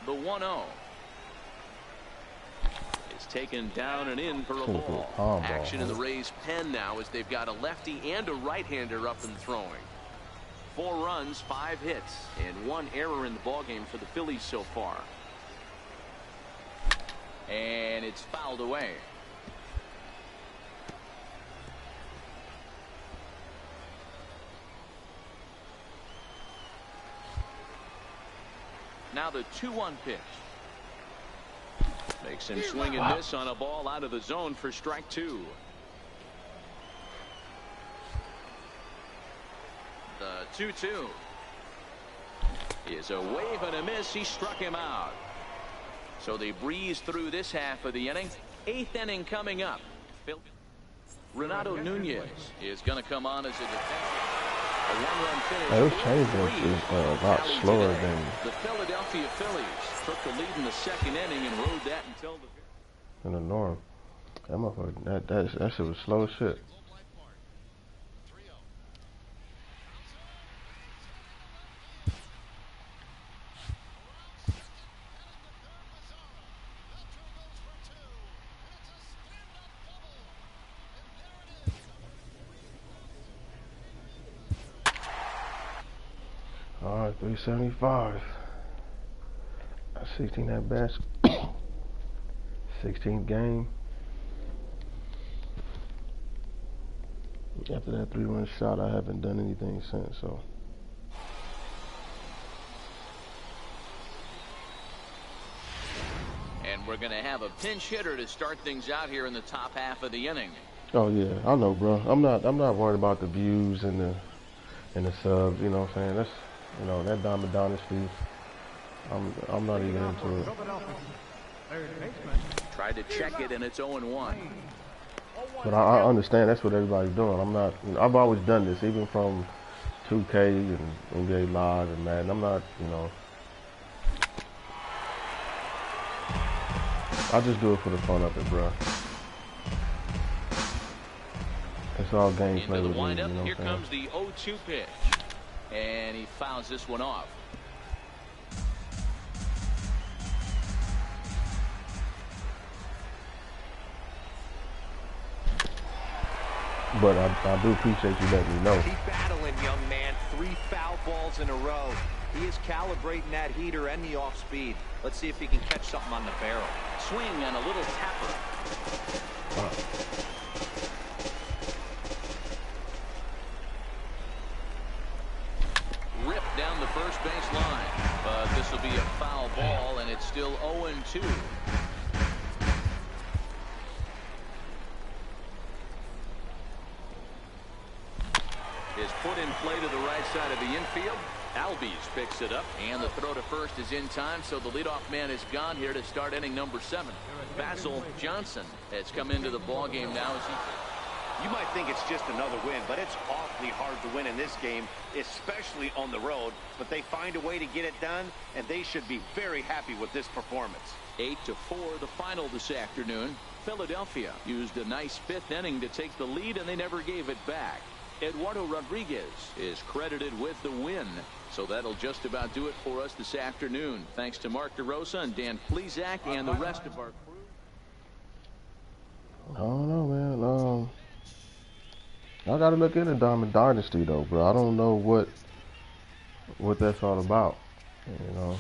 The 1-0. It's taken down and in for a ball. Action in the Rays' pen now as they've got a lefty and a right-hander up and throwing. 4 runs, 5 hits, and 1 error in the ballgame for the Phillies so far. And it's fouled away. Now the 2-1 pitch. Makes him swing and miss on a ball out of the zone for strike 2. The 2-2 is a wave and a miss. He struck him out. So they breeze through this half of the inning. 8th inning coming up. Renato Nunez is going to come on as a defensive. A 1-run finish. Those changeups is a lot slower than the Philadelphia Phillies took the lead in the 2nd inning and rode that until the norm. That motherfucker, that shit was slow as shit. All right, 375. 16 at bats. 16th game. After that 3-run shot, I haven't done anything since. So. And we're going to have a pinch hitter to start things out here in the top half of the inning. Oh yeah, I know, bro. I'm not worried about the views and the subs. You know what I'm saying? That's, you know, that Diamond Dynasty. I'm not even into it. Tried to check it and it's 0-1. But I understand that's what everybody's doing. I'm not. You know, I've always done this, even from 2K and NBA Live and Madden. I'm not. You know. I just do it for the fun of it, bro. It's all gameplay with me. You know what I'm saying? Here comes the 0-2 pitch, and he fouls this one off. But I do appreciate you letting me know. Keep battling, young man. 3 foul balls in a row. He is calibrating that heater and the off speed. Let's see if he can catch something on the barrel. Swing and a little tapper. Ripped down the first base line. But this will be a foul ball, and it's still 0-2. Is put in play to the right side of the infield. Albies picks it up, and the throw to first is in time, so the leadoff man is gone here to start inning number 7. Basil Johnson has come into the ball game now. You might think it's just another win, but it's awfully hard to win in this game, especially on the road. But they find a way to get it done, and they should be very happy with this performance. 8-4 the final this afternoon. Philadelphia used a nice 5th inning to take the lead, and they never gave it back. Eduardo Rodriguez is credited with the win. So that'll just about do it for us this afternoon. Thanks to Mark DeRosa and Dan Plesac and the rest of our crew. I don't know, man. I got to look into Diamond Dynasty, though, bro. I don't know what that's all about. You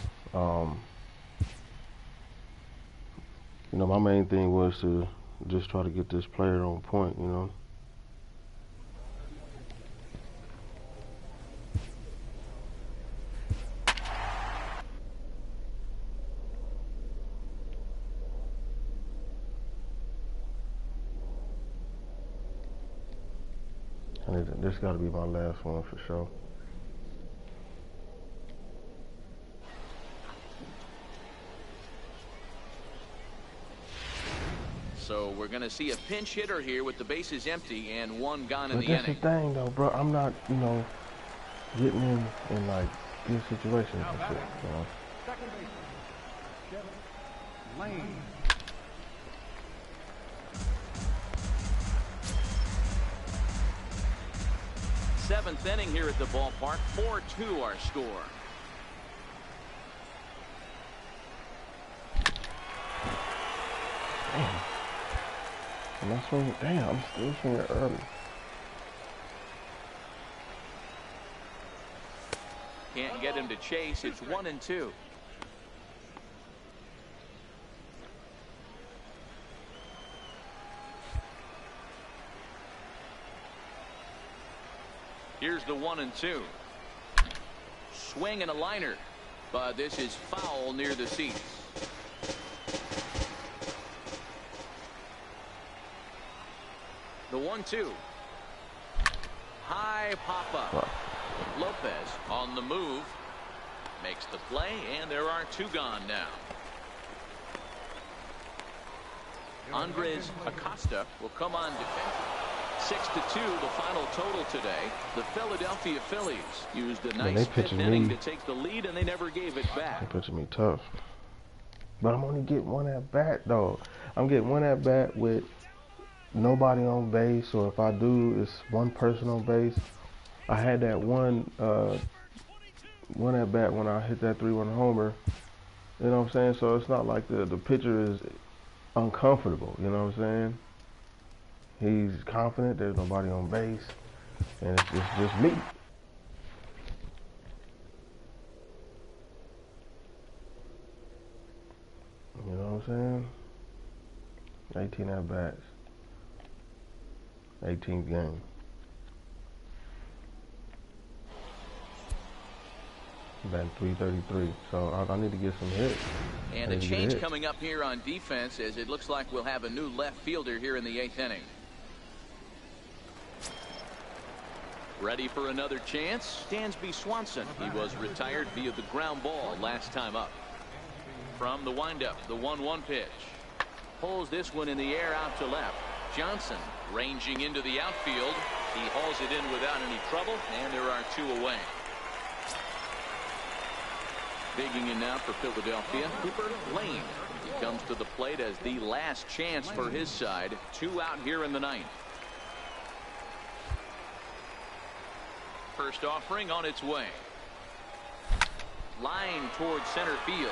know, my main thing was to just try to get this player on point, you know. This got to be my last one for sure. we're going to see a pinch hitter here with the bases empty and one gone in the inning. inning. That's the thing, though, bro. I'm not, you know, getting in like good situations and shit. You know? Second baseman, Lane. Seventh inning here at the ballpark. 4-2 our score. Damn. I'm not swinging. Damn, I'm still swinging early. Can't get him to chase. It's 1-2. Here's the 1-2. Swing and a liner, but this is foul near the seats. The 1-2. High pop-up. Wow. Lopez on the move. Makes the play, and there are two gone now. Andres Acosta will come on defense. 6-2 the final total today. The Philadelphia Phillies used a nice fifth inning to take the lead, and they never gave it back. They pitching me tough. But I'm only getting one at bat, though. I'm getting one at bat with nobody on base, or if I do, it's one person on base. I had that one at bat when I hit that 3-1 homer. You know what I'm saying? So it's not like the pitcher is uncomfortable. You know what I'm saying? He's confident. There's nobody on base, and it's just me. You know what I'm saying? 18 at bats. 18th game. Batting 333. So I need to get some hits. And a change coming up here on defense, as it looks like we'll have a new left fielder here in the 8th inning. Ready for another chance? Dansby Swanson. He was retired via the ground ball last time up. From the windup, the 1-1 pitch. Pulls this one in the air out to left. Johnson ranging into the outfield. He hauls it in without any trouble, and there are two away. Digging in now for Philadelphia, Cooper Lane. He comes to the plate as the last chance for his side. 2 out here in the 9th. First offering on its way. Line towards center field.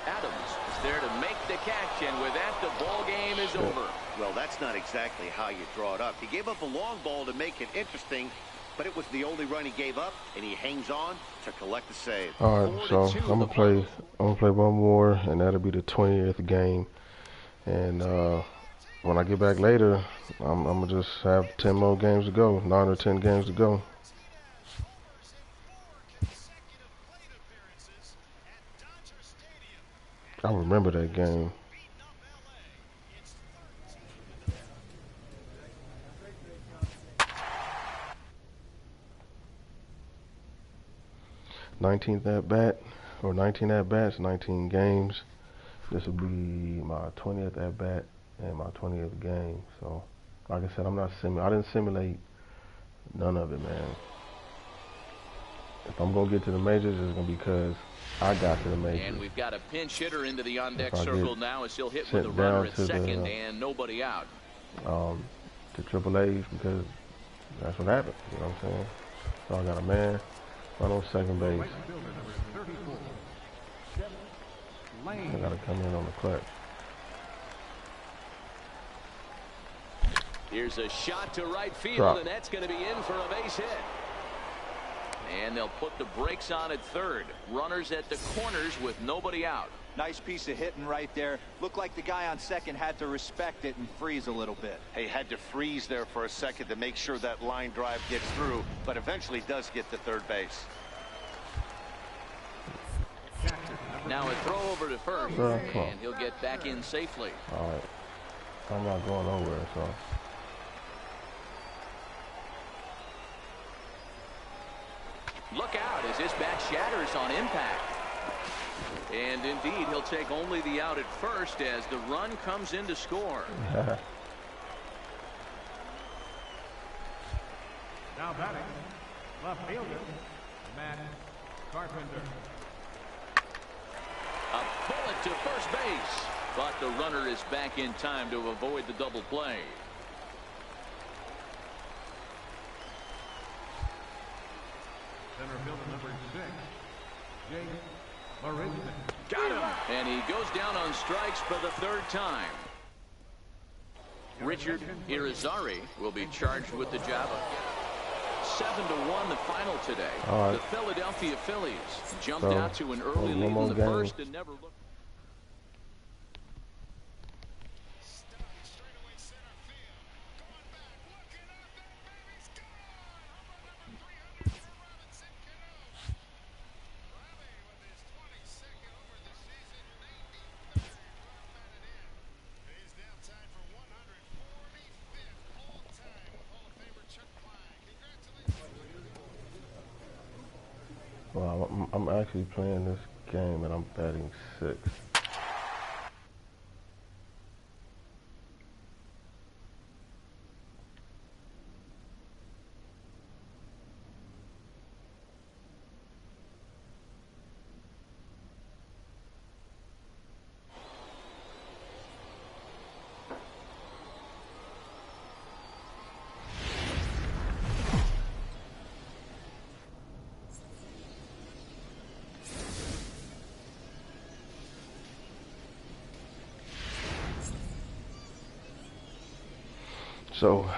Adams is there to make the catch, and with that, the ball game is over. Well, that's not exactly how you draw it up. He gave up a long ball to make it interesting, but it was the only run he gave up, and he hangs on to collect the save. All right, so I'm gonna play one more, and that'll be the 20th game. And when I get back later, I'm gonna just have 10 more games to go, 9 or 10 games to go. I remember that game. '19th at bat, or 19 at bats, 19 games. This will be my 20th at bat and my 20th game. So, like I said, I didn't simulate none of it, man. If I'm gonna get to the majors, it's gonna be because I got to the majors. And we've got a pinch hitter into the on-deck circle now, as he'll hit with a runner at second and nobody out. To AAA's, because that's what happened. You know what I'm saying? So I got a man run on second base. I gotta come in on the clutch. Here's a shot to right field, Drop. and that's going to be in for a base hit. And they'll put the brakes on at third. Runners at the corners with nobody out. Nice piece of hitting right there. Looked like the guy on second had to respect it and freeze a little bit. He had to freeze there for a second to make sure that line drive gets through, but eventually does get to third base. Now a throw over to first, and he'll get back in safely. All right. I'm not going nowhere, so. Look out as this bat shatters on impact. And indeed, he'll take only the out at first as the run comes in to score. Now batting, left fielder, Matt Carpenter. A bullet to first base, but the runner is back in time to avoid the double play. Center fielder number 6, Jake Marisnik. Got him. And he goes down on strikes for the third time. Richard Irizarry will be charged with the job of 7-1 the final today. Right. The Philadelphia Phillies jumped out to an early lead in the first and never looked. Well, I'm actually playing this game and I'm batting 6. So,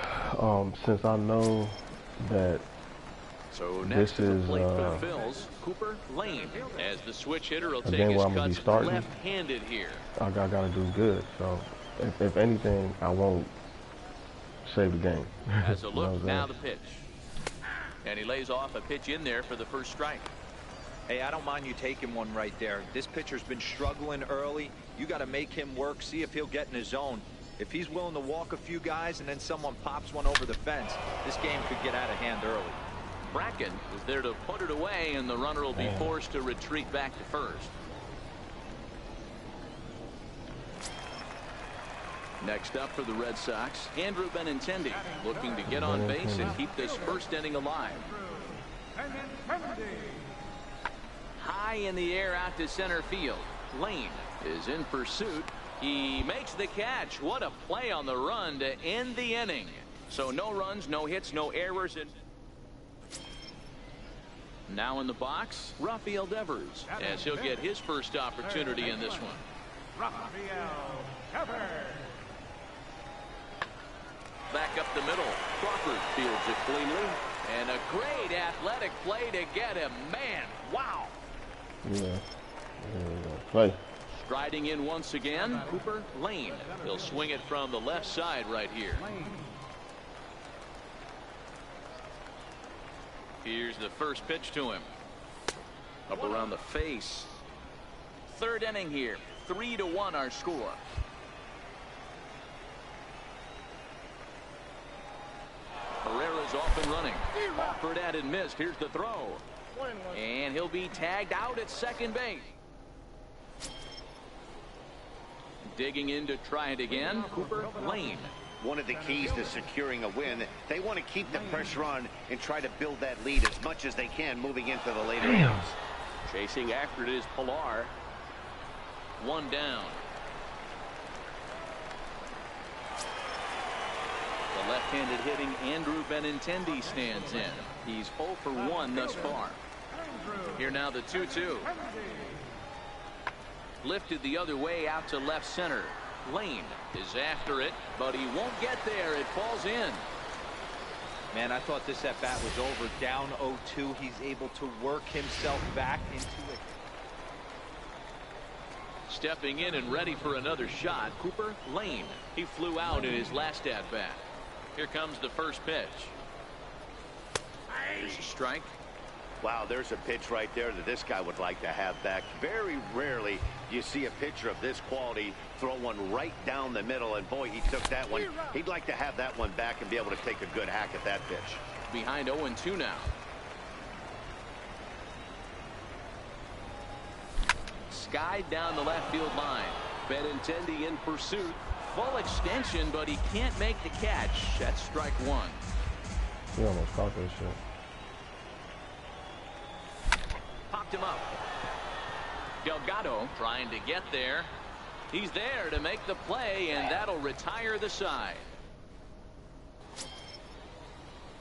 since I know that Next this is plate for the Phils, Cooper Lane, as the switch hitter will a take game his where I'm gonna be cuts starting, left-handed here. I gotta do good. So, if anything, I won't save the game. As a look, now the pitch. And he lays off a pitch in there for the first strike. Hey, I don't mind you taking one right there. This pitcher's been struggling early. You got to make him work, see if he'll get in his zone. If he's willing to walk a few guys and then someone pops one over the fence, this game could get out of hand early. Bracken is there to put it away, and the runner will be forced to retreat back to first. Next up for the Red Sox, Andrew Benintendi, looking to get on base and keep this first inning alive. High in the air out to center field. Lane is in pursuit. He makes the catch. What a play on the run to end the inning. So no runs, no hits, no errors. And now in the box, Rafael Devers, as he'll get his first opportunity in this one. Rafael Devers. Back up the middle. Crawford fields it cleanly. And a great athletic play to get him. Man, wow. Yeah. Play. Striding in once again, Cooper Lane. He'll swing it from the left side right here. Here's the first pitch to him. Up around the face. Third inning here. 3-1 our score. Herrera's off and running. Offered at and missed. Here's the throw. And he'll be tagged out at second base. Digging in to try it again, Cooper Lane. One of the keys to securing a win, they want to keep the pressure on and try to build that lead as much as they can moving into the later innings. Chasing after it is Pilar. One down. The left-handed hitting Andrew Benintendi stands in. He's 0 for 1 thus far. Here now the 2-2. Lifted the other way out to left center. Lane is after it, but he won't get there. It falls in. Man, I thought this at bat was over. Down 0-2. He's able to work himself back into it. Stepping in and ready for another shot, Cooper Lane. He flew out in his last at bat. Here comes the first pitch. There's a strike. Wow, there's a pitch right there that this guy would like to have back. Very rarely do you see a pitcher of this quality throw one right down the middle, and boy, he took that one. He'd like to have that one back and be able to take a good hack at that pitch. Behind 0-2 now. skied down the left field line. Benintendi in pursuit. Full extension, but he can't make the catch. That's strike one. He almost caught that shit. Popped him up. Delgado trying to get there. He's there to make the play, and that'll retire the side.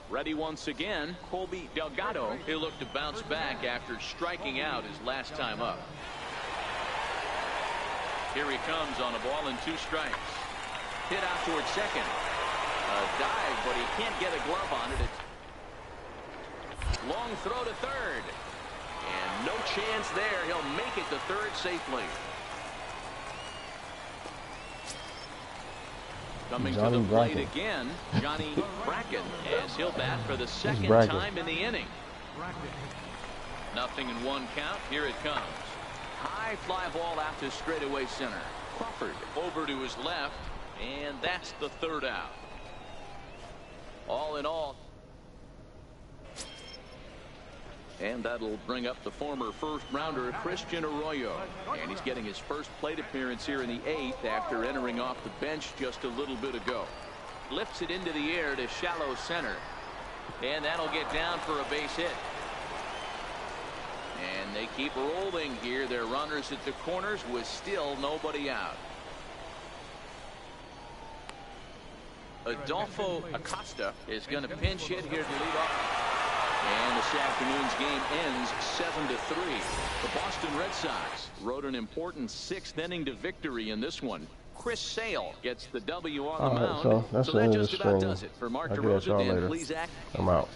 Ready once again, Colby Delgado. He'll look to bounce back after striking out his last time up. Here he comes on a ball and 2 strikes. Hit out towards second. A dive, but he can't get a glove on it. It's long throw to third. And no chance there. He'll make it to third safely. Coming to the plate again, Johnny Bracken, as he'll bat for the second time in the inning. Nothing in 1 count. Here it comes. High fly ball out to straightaway center. Crawford over to his left, and that's the 3rd out. All in all. And that'll bring up the former first-rounder Christian Arroyo. And he's getting his first plate appearance here in the 8th after entering off the bench just a little bit ago. Lifts it into the air to shallow center. And that'll get down for a base hit. And they keep rolling here. Their runners at the corners with still nobody out. Adolfo Acosta is going to pinch hit here to lead off. And this afternoon's game ends 7-3. The Boston Red Sox rode an important 6th inning to victory in this one. Chris Sale gets the W on the mound. So that's the end of the just about stream. does it for Mark I'll get y'all later. Please act. I'm out.